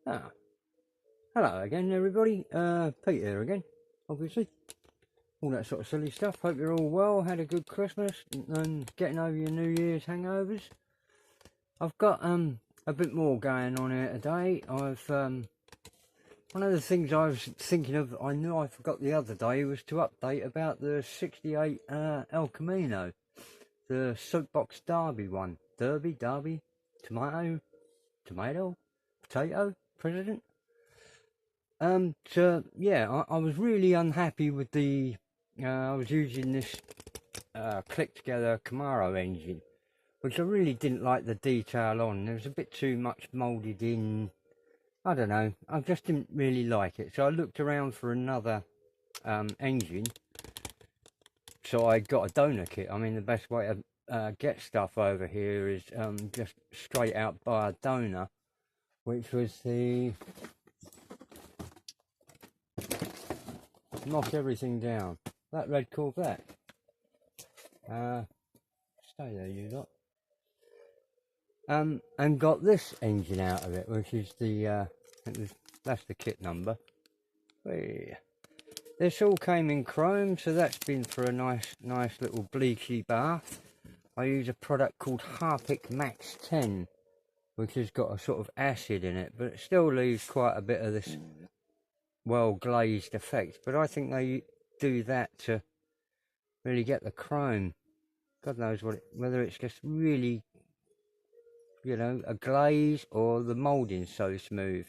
Ah, hello again, everybody. Pete here again, obviously. All that sort of silly stuff. Hope you're all well. Had a good Christmas and getting over your New Year's hangovers. I've got a bit more going on here today. One of the things I was thinking of, I knew I forgot the other day, was to update about the '68 El Camino, the soapbox derby one. Derby, tomato, potato, president. So yeah, I was really unhappy with the. I was using this click together Camaro engine, which I really didn't like the detail on. There was a bit too much moulded in. I don't know. I just didn't really like it. So I looked around for another engine. So I got a donor kit. I mean, the best way to get stuff over here is just straight out buy a donor, which was the. Knock everything down. That red Corvette. Stay there, you lot. And got this engine out of it, which is the that's the kit number. This all came in chrome, so that's been for a nice little bleachy bath. I use a product called Harpic Max 10, which has got a sort of acid in it, but it still leaves quite a bit of this well glazed effect. But I think they do that to really get the chrome. God knows whether it's just really, you know, a glaze or the moulding so smooth.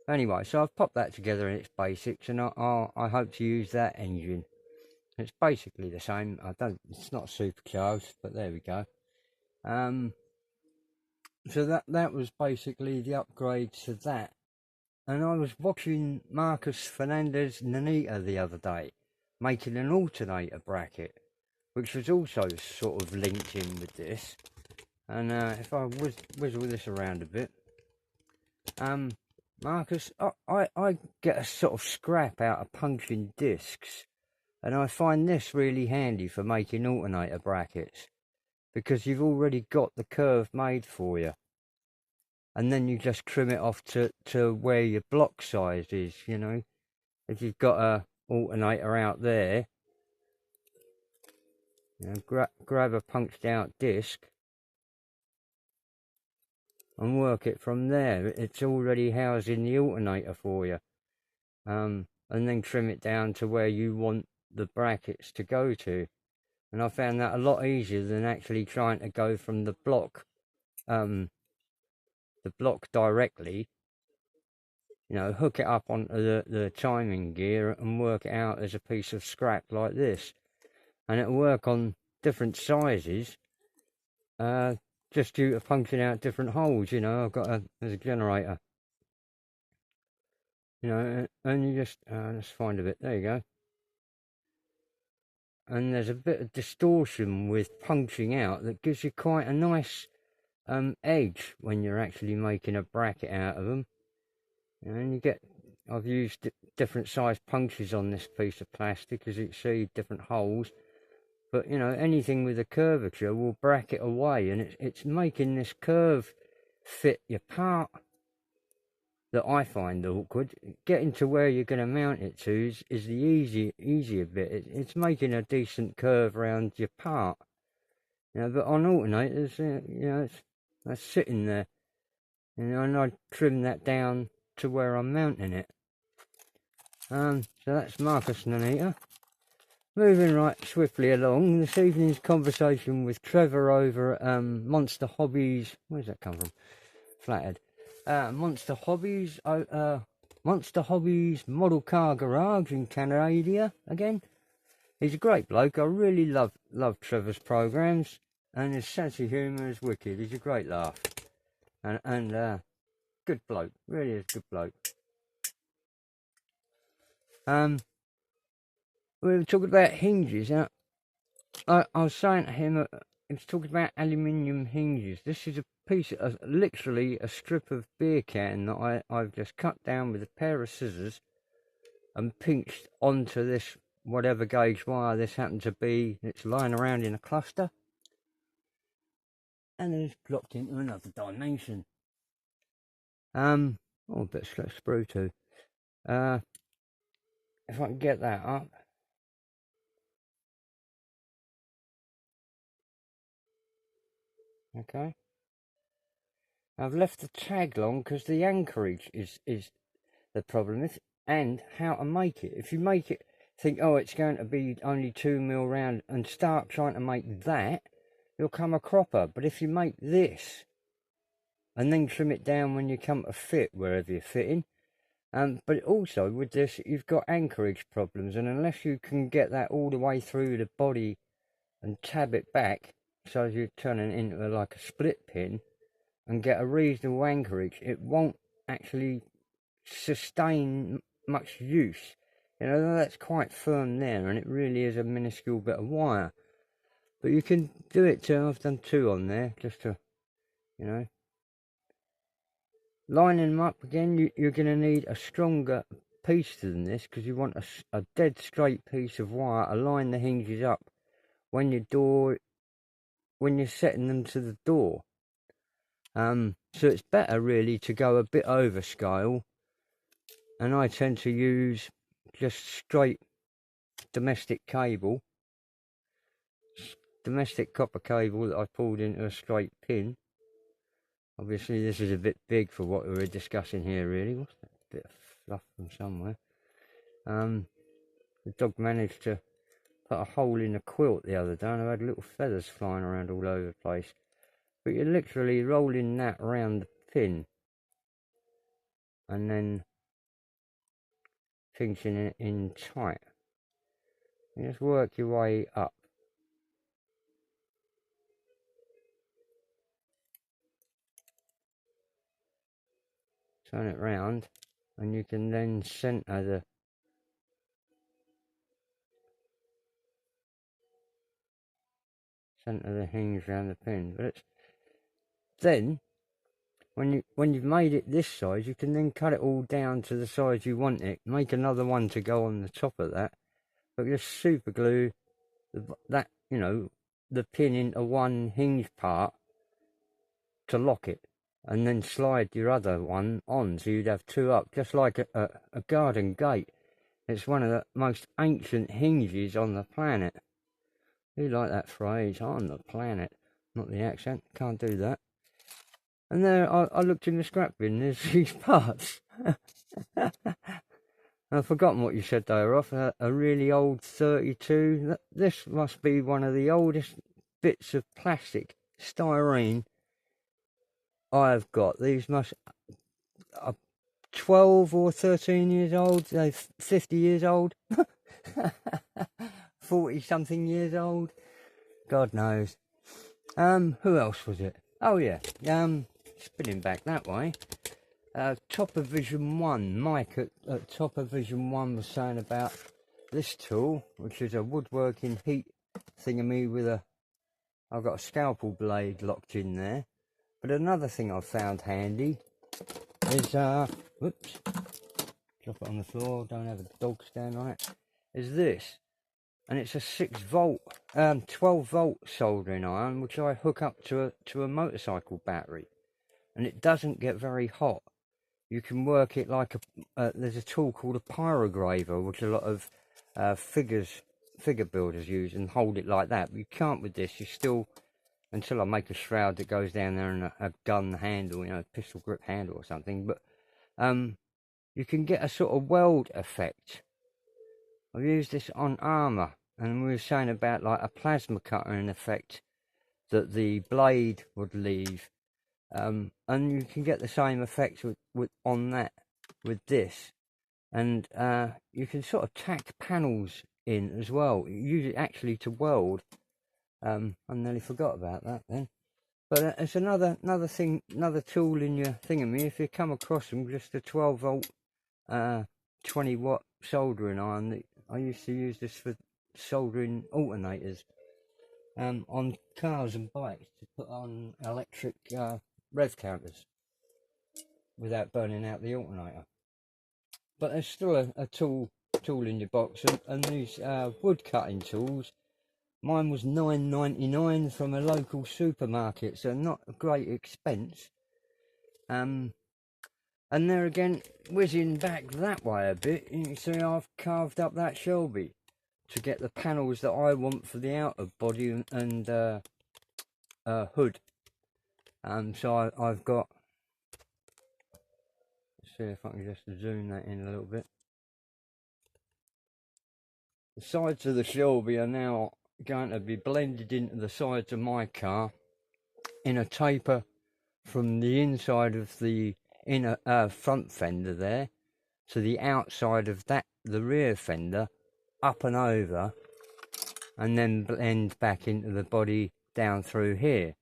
Anyway, so I've popped that together in its basics, and I hope to use that engine. It's basically the same. It's not supercharged, but there we go. So that was basically the upgrade to that. And I was watching Marcus Fernandez Nanita the other day, making an alternator bracket, which was also sort of linked in with this. And if I whizzle this around a bit, Marcus, I get a sort of scrap out of punching discs, and I find this really handy for making alternator brackets, because you've already got the curve made for you, and then you just trim it off to where your block size is, you know. If you've got a alternator out there, you know, grab a punched out disc and work it from there. It's already housing the alternator for you, and then trim it down to where you want the brackets to go to. And I found that a lot easier than actually trying to go from the block directly, you know, hook it up onto the timing gear and work it out as a piece of scrap like this, and it'll work on different sizes, just due to punching out different holes. You know, there's a generator, you know, and you just let's find a bit. There you go. And there's a bit of distortion with punching out that gives you quite a nice edge when you're actually making a bracket out of them. And I've used different size punches on this piece of plastic, as you can see, different holes. But you know, anything with a curvature will bracket away, and it's making this curve fit your part that I find awkward. Getting to where you're going to mount it to is the easier bit. It's making a decent curve around your part. You know, but on alternators, you know, that's sitting there. You know, and I trim that down to where I'm mounting it. So that's Marcus Nanita. Moving right swiftly along, this evening's conversation with Trevor over at Monster Hobbies. Where's that come from? Flattered. Monster Hobbies Model Car Garage in Canada again. He's a great bloke. I really love Trevor's programs, and his sense of humour is wicked. He's a great laugh, and good bloke. Really is a good bloke. We were talking about hinges. I was saying to him, he was talking about aluminium hinges. This is a piece of, literally a strip of beer can that I've just cut down with a pair of scissors and pinched onto this whatever gauge wire this happened to be. It's lying around in a cluster, and then it's dropped into another dimension. Oh, a bit of sprue too. If I can get that up. Okay. I've left the tag long because the anchorage is the problem, and how to make it. If you make it, think, oh, it's going to be only 2mm round, and start trying to make that, you'll come a cropper. But if you make this, and then trim it down when you come to fit wherever you're fitting, but also with this, you've got anchorage problems, and unless you can get that all the way through the body and tab it back, so you're turning it into like a split pin, and get a reasonable anchorage, it won't actually sustain much use. You know, that's quite firm there, and it really is a minuscule bit of wire. But you can do it too. I've done 2 on there, just to, you know. Lining them up again, you're going to need a stronger piece than this, because you want a dead straight piece of wire to line the hinges up when you're setting them to the door. So it's better really to go a bit over scale, and I tend to use just straight domestic cable, domestic copper cable that I pulled into a straight pin. Obviously this is a bit big for what we were discussing here really. What's that bit of fluff from somewhere? The dog managed to put a hole in the quilt the other day, and I had little feathers flying around all over the place. But you're literally rolling that around the pin and then pinching it in tight. You just work your way up. Turn it round, and you can then centre the hinge around the pin. But then when you've made it this size, you can then cut it all down to the size you want it. Make another one to go on the top of that, but just super glue that, you know, the pin into one hinge part to lock it, and then slide your other one on, so you'd have 2 up, just like a garden gate. It's one of the most ancient hinges on the planet. You like that phrase, on the planet, not the accent, can't do that. And there, I looked in the scrap bin, there's these parts. I've forgotten what you said they were off, a really old 32. This must be one of the oldest bits of plastic, styrene, I've got. These must 12 or 13 years old, they're 50 years old, 40 something years old, God knows. Who else was it? Oh yeah, spinning back that way, Top of Vision 1, Mike at Top of Vision 1 was saying about this tool, which is a woodworking heat thingamy with I've got a scalpel blade locked in there. But another thing I've found handy is, whoops, drop it on the floor, don't have a dog stand on it, is this. And it's a 12 volt soldering iron, which I hook up to a motorcycle battery. And it doesn't get very hot. You can work it like there's a tool called a pyrograver, which a lot of figure builders use, and hold it like that. But you can't with this. You still, until I make a shroud that goes down there and a gun handle, you know, a pistol grip handle or something. But you can get a sort of weld effect. I've used this on armour, and we were saying about like a plasma cutter in effect that the blade would leave. And you can get the same effect on that with this, and you can sort of tack panels in as well. You use it actually to weld. I nearly forgot about that then, but it's another thing, another tool in your thingamy. If you come across them, just a 12 volt 20 watt soldering iron. I used to use this for soldering alternators on cars and bikes to put on electric rev counters without burning out the alternator. But there's still a tool in your box, and these wood cutting tools, mine was $9.99 from a local supermarket, so not a great expense. And there again, whizzing back that way a bit, you can see I've carved up that Shelby to get the panels that I want for the outer body and hood. So I've got, let's see if I can just zoom that in a little bit. The sides of the Shelby are now going to be blended into the sides of my car in a taper from the inside of the inner front fender there to the outside of that, the rear fender, up and over, and then blend back into the body down through here.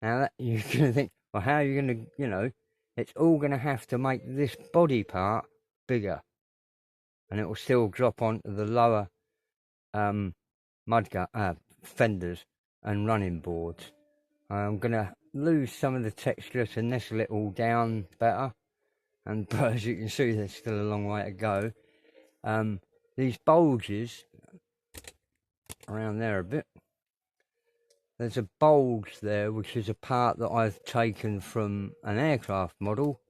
Now that you're going to think, well, how are you going to, you know, it's all going to have to make this body part bigger, and it will still drop onto the lower fenders and running boards. I'm going to lose some of the texture to nestle it all down better, but as you can see, there's still a long way to go. These bulges around there a bit, there's a bulge there which is a part that I've taken from an aircraft model,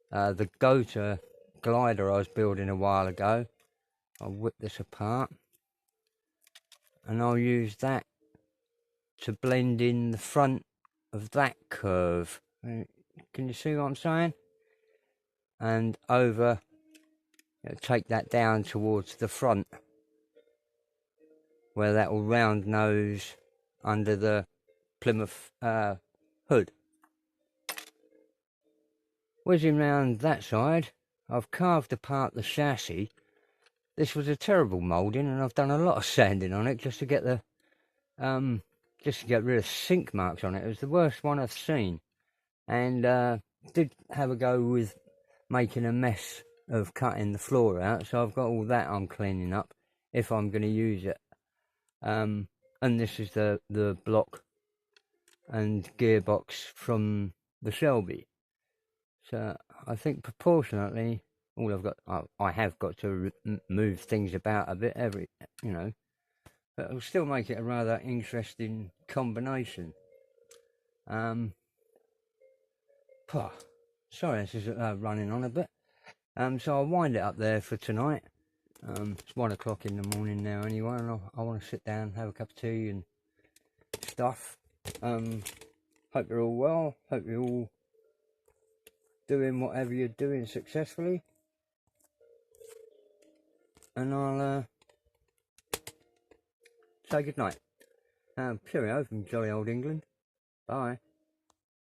the Gota glider I was building a while ago. I'll whip this apart and I'll use that to blend in the front of that curve. Can you see what I'm saying? And over, take that down towards the front, where that will round nose under the Plymouth hood. Whizzing round that side, I've carved apart the chassis. This was a terrible moulding, and I've done a lot of sanding on it just to get the just to get rid of sink marks on it. It was the worst one I've seen, and did have a go with making a mess of cutting the floor out. So I've got all that I'm cleaning up if I'm going to use it. And this is the block and gearbox from the Shelby. So I think proportionately, all I've got, I have got to move things about a bit you know, but it'll still make it a rather interesting combination. Sorry, this is running on a bit. So I'll wind it up there for tonight. It's 1 o'clock in the morning now anyway, and I want to sit down, have a cup of tea and stuff. Hope you're all well. Hope you're all doing whatever you're doing successfully. And I'll say good night. Cheerio from jolly old England. Bye.